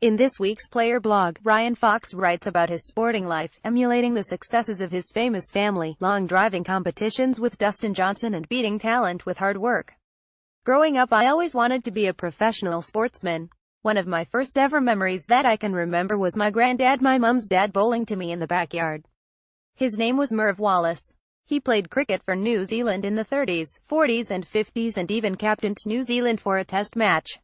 In this week's player blog, Ryan Fox writes about his sporting life, emulating the successes of his famous family, long driving competitions with Dustin Johnson and beating talent with hard work. Growing up, I always wanted to be a professional sportsman. One of my first ever memories that I can remember was my granddad, my mum's dad, bowling to me in the backyard. His name was Merv Wallace. He played cricket for New Zealand in the 30s, 40s and 50s and even captained New Zealand for a test match.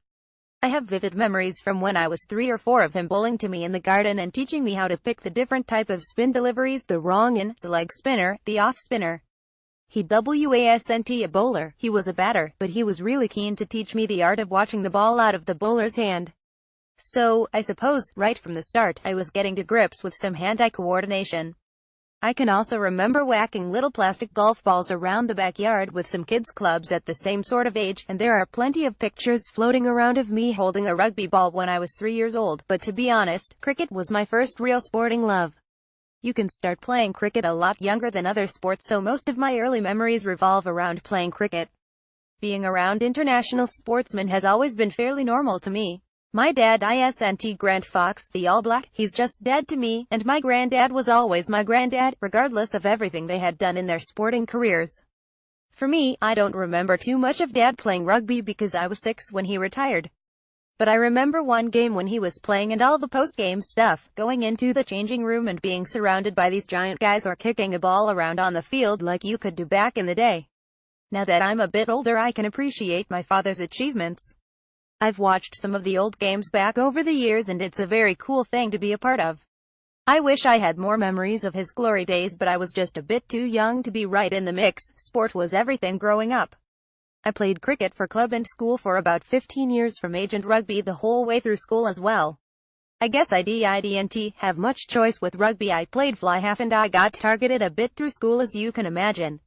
I have vivid memories from when I was 3 or 4 of him bowling to me in the garden and teaching me how to pick the different type of spin deliveries, the wrong in, the leg spinner, the off spinner. He wasn't a bowler, he was a batter, but he was really keen to teach me the art of watching the ball out of the bowler's hand. So, I suppose, right from the start, I was getting to grips with some hand-eye coordination. I can also remember whacking little plastic golf balls around the backyard with some kids' clubs at the same sort of age, and there are plenty of pictures floating around of me holding a rugby ball when I was 3 years old, but to be honest, cricket was my first real sporting love. You can start playing cricket a lot younger than other sports, so most of my early memories revolve around playing cricket. Being around international sportsmen has always been fairly normal to me. My dad isn't Grant Fox, the All Black, he's just dad to me, and my granddad was always my granddad, regardless of everything they had done in their sporting careers. For me, I don't remember too much of dad playing rugby because I was 6 when he retired. But I remember one game when he was playing and all the post-game stuff, going into the changing room and being surrounded by these giant guys or kicking a ball around on the field like you could do back in the day. Now that I'm a bit older, I can appreciate my father's achievements. I've watched some of the old games back over the years and it's a very cool thing to be a part of. I wish I had more memories of his glory days, but I was just a bit too young to be right in the mix. Sport was everything growing up. I played cricket for club and school for about 15 years from age, and rugby the whole way through school as well. I guess I didn't have much choice with rugby. I played fly half and I got targeted a bit through school, as you can imagine.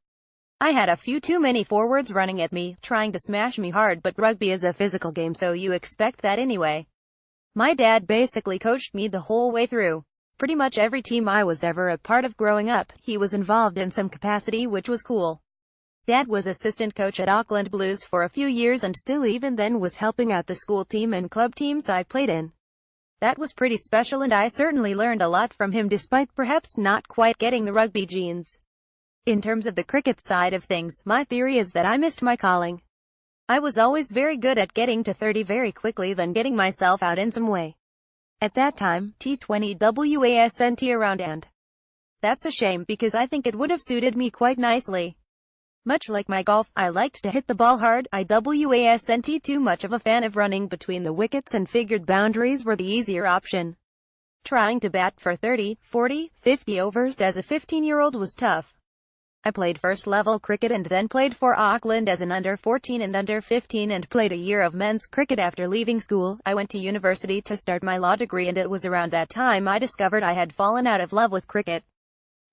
I had a few too many forwards running at me, trying to smash me hard, but rugby is a physical game, so you expect that anyway. My dad basically coached me the whole way through. Pretty much every team I was ever a part of growing up, he was involved in some capacity, which was cool. Dad was assistant coach at Auckland Blues for a few years and still even then was helping out the school team and club teams I played in. That was pretty special, and I certainly learned a lot from him despite perhaps not quite getting the rugby genes. In terms of the cricket side of things, my theory is that I missed my calling. I was always very good at getting to 30 very quickly, then getting myself out in some way. At that time, T20 wasn't around, and that's a shame because I think it would have suited me quite nicely. Much like my golf, I liked to hit the ball hard. I wasn't too much of a fan of running between the wickets and figured boundaries were the easier option. Trying to bat for 30, 40, 50 overs as a 15-year-old was tough. I played first-level cricket and then played for Auckland as an under-14 and under-15 and played a year of men's cricket after leaving school. I went to university to start my law degree, and it was around that time I discovered I had fallen out of love with cricket.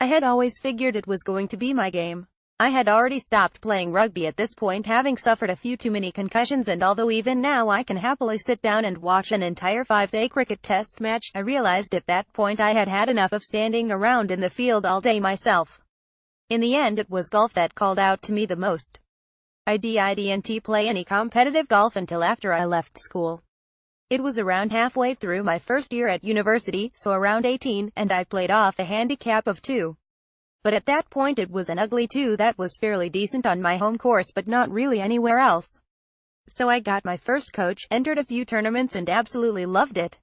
I had always figured it was going to be my game. I had already stopped playing rugby at this point, having suffered a few too many concussions, and although even now I can happily sit down and watch an entire 5-day cricket test match, I realized at that point I had had enough of standing around in the field all day myself. In the end, it was golf that called out to me the most. I didn't play any competitive golf until after I left school. It was around halfway through my first year at university, so around 18, and I played off a handicap of 2. But at that point it was an ugly 2 that was fairly decent on my home course but not really anywhere else. So I got my first coach, entered a few tournaments and absolutely loved it.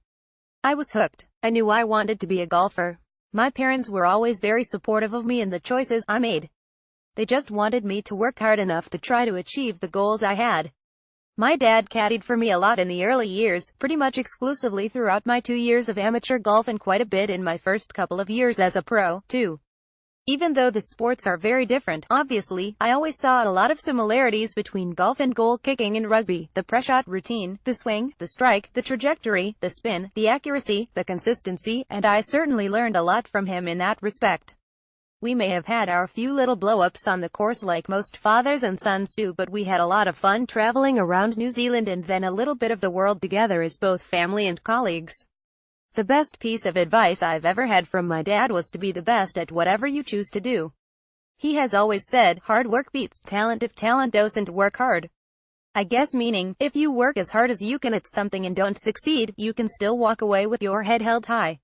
I was hooked. I knew I wanted to be a golfer. My parents were always very supportive of me and the choices I made. They just wanted me to work hard enough to try to achieve the goals I had. My dad caddied for me a lot in the early years, pretty much exclusively throughout my 2 years of amateur golf and quite a bit in my first couple of years as a pro, too. Even though the sports are very different, obviously, I always saw a lot of similarities between golf and goal kicking and rugby. The press-shot routine, the swing, the strike, the trajectory, the spin, the accuracy, the consistency, and I certainly learned a lot from him in that respect. We may have had our few little blow-ups on the course like most fathers and sons do, but we had a lot of fun traveling around New Zealand and then a little bit of the world together as both family and colleagues. The best piece of advice I've ever had from my dad was to be the best at whatever you choose to do. He has always said, hard work beats talent if talent doesn't work hard. I guess meaning, if you work as hard as you can at something and don't succeed, you can still walk away with your head held high.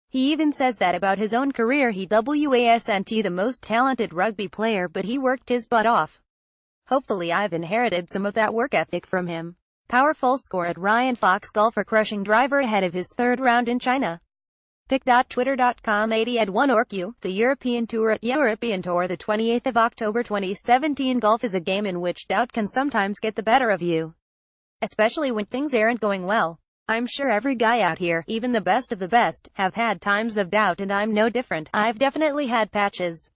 He even says that about his own career. He wasn't the most talented rugby player, but he worked his butt off. Hopefully I've inherited some of that work ethic from him. Powerful score at Ryan Fox golfer crushing driver ahead of his third round in China. Pic.twitter.com 80 at 1 ORCU, the European Tour at European Tour the 28th of October 2017. Golf is a game in which doubt can sometimes get the better of you. Especially when things aren't going well. I'm sure every guy out here, even the best of the best, have had times of doubt, and I'm no different. I've definitely had patches.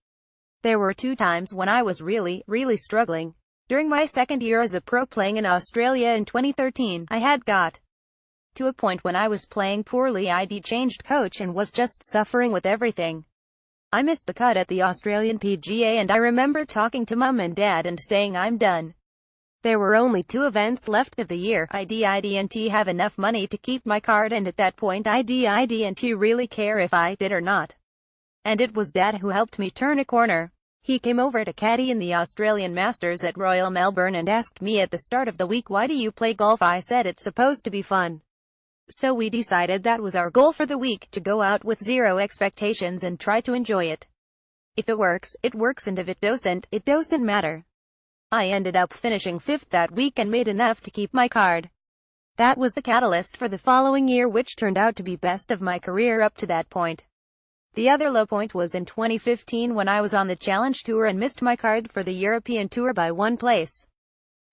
There were 2 times when I was really struggling. During my second year as a pro playing in Australia in 2013, I had got to a point when I was playing poorly. I'd changed coach and was just suffering with everything. I missed the cut at the Australian PGA, and I remember talking to Mum and Dad and saying I'm done. There were only 2 events left of the year. I didn't have enough money to keep my card, and at that point I didn't really care if I did or not. And it was Dad who helped me turn a corner. He came over to caddy in the Australian Masters at Royal Melbourne and asked me at the start of the week, "Why do you play golf?" I said it's supposed to be fun. So we decided that was our goal for the week, to go out with 0 expectations and try to enjoy it. If it works, and if it doesn't matter. I ended up finishing 5th that week and made enough to keep my card. That was the catalyst for the following year, which turned out to be best of my career up to that point. The other low point was in 2015 when I was on the Challenge Tour and missed my card for the European Tour by 1 place.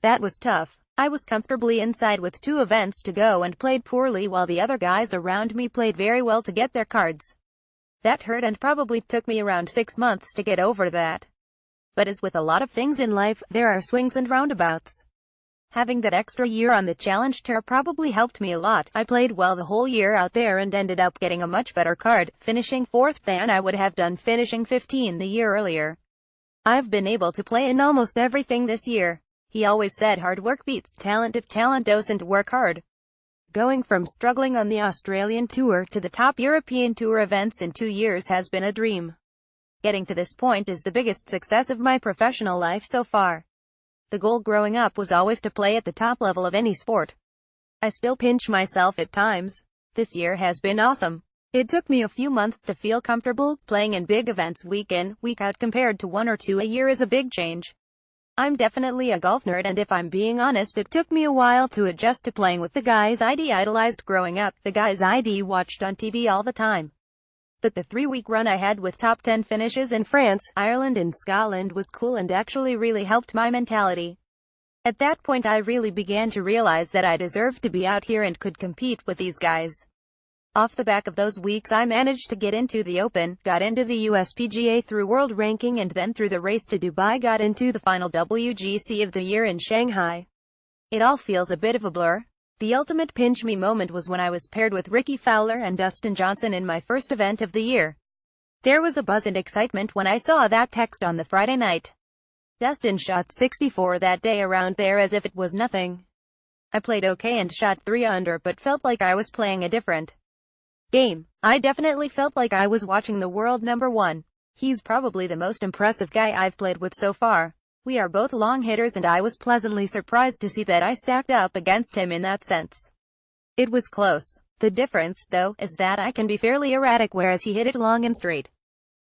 That was tough. I was comfortably inside with 2 events to go and played poorly while the other guys around me played very well to get their cards. That hurt and probably took me around 6 months to get over that. But as with a lot of things in life, there are swings and roundabouts. Having that extra year on the Challenge Tour probably helped me a lot. I played well the whole year out there and ended up getting a much better card, finishing 4th than I would have done finishing 15 the year earlier. I've been able to play in almost everything this year. He always said hard work beats talent if talent doesn't work hard. Going from struggling on the Australian Tour to the top European Tour events in 2 years has been a dream. Getting to this point is the biggest success of my professional life so far. The goal growing up was always to play at the top level of any sport. I still pinch myself at times. This year has been awesome. It took me a few months to feel comfortable. Playing in big events week in, week out compared to 1 or 2 a year is a big change. I'm definitely a golf nerd, and if I'm being honest, it took me a while to adjust to playing with the guys I'd idolized growing up, the guys I'd watched on TV all the time. But the 3-week run I had with top 10 finishes in France, Ireland and Scotland was cool and actually really helped my mentality. At that point I really began to realize that I deserved to be out here and could compete with these guys. Off the back of those weeks I managed to get into the Open, got into the USPGA through world ranking, and then through the race to Dubai got into the final WGC of the year in Shanghai. It all feels a bit of a blur. The ultimate pinch-me moment was when I was paired with Ricky Fowler and Dustin Johnson in my first event of the year. There was a buzz and excitement when I saw that text on the Friday night. Dustin shot 64 that day, around there, as if it was nothing. I played okay and shot 3 under, but felt like I was playing a different game. I definitely felt like I was watching the world number 1. He's probably the most impressive guy I've played with so far. We are both long hitters, and I was pleasantly surprised to see that I stacked up against him in that sense. It was close. The difference, though, is that I can be fairly erratic, whereas he hit it long and straight.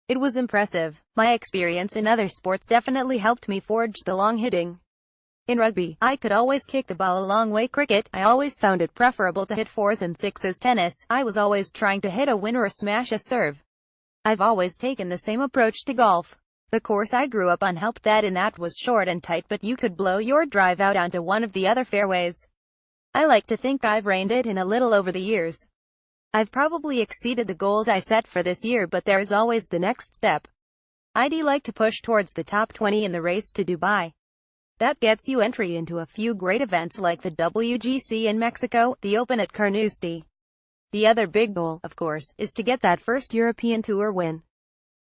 It was impressive. My experience in other sports definitely helped me forge the long hitting. In rugby, I could always kick the ball a long way. Cricket, I always found it preferable to hit 4s and 6s. Tennis, I was always trying to hit a win or smash a serve. I've always taken the same approach to golf. The course I grew up on helped that in that was short and tight, but you could blow your drive out onto one of the other fairways. I like to think I've reined it in a little over the years. I've probably exceeded the goals I set for this year, but there is always the next step. I'd like to push towards the top 20 in the race to Dubai. That gets you entry into a few great events like the WGC in Mexico, the Open at Carnoustie. The other big goal, of course, is to get that first European Tour win.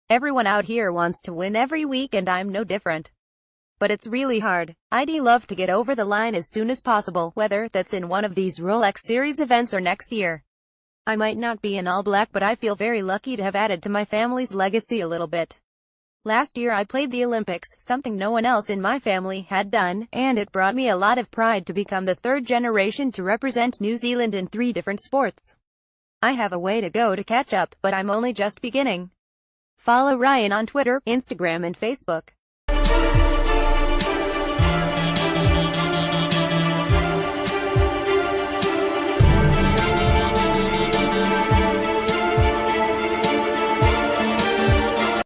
Everyone out here wants to win every week, and I'm no different. But it's really hard. I'd love to get over the line as soon as possible, whether that's in one of these Rolex Series events or next year. I might not be an All Black, but I feel very lucky to have added to my family's legacy a little bit. Last year I played the Olympics, something no one else in my family had done, and it brought me a lot of pride to become the third generation to represent New Zealand in 3 different sports. I have a way to go to catch up, but I'm only just beginning. Follow Ryan on Twitter, Instagram and Facebook.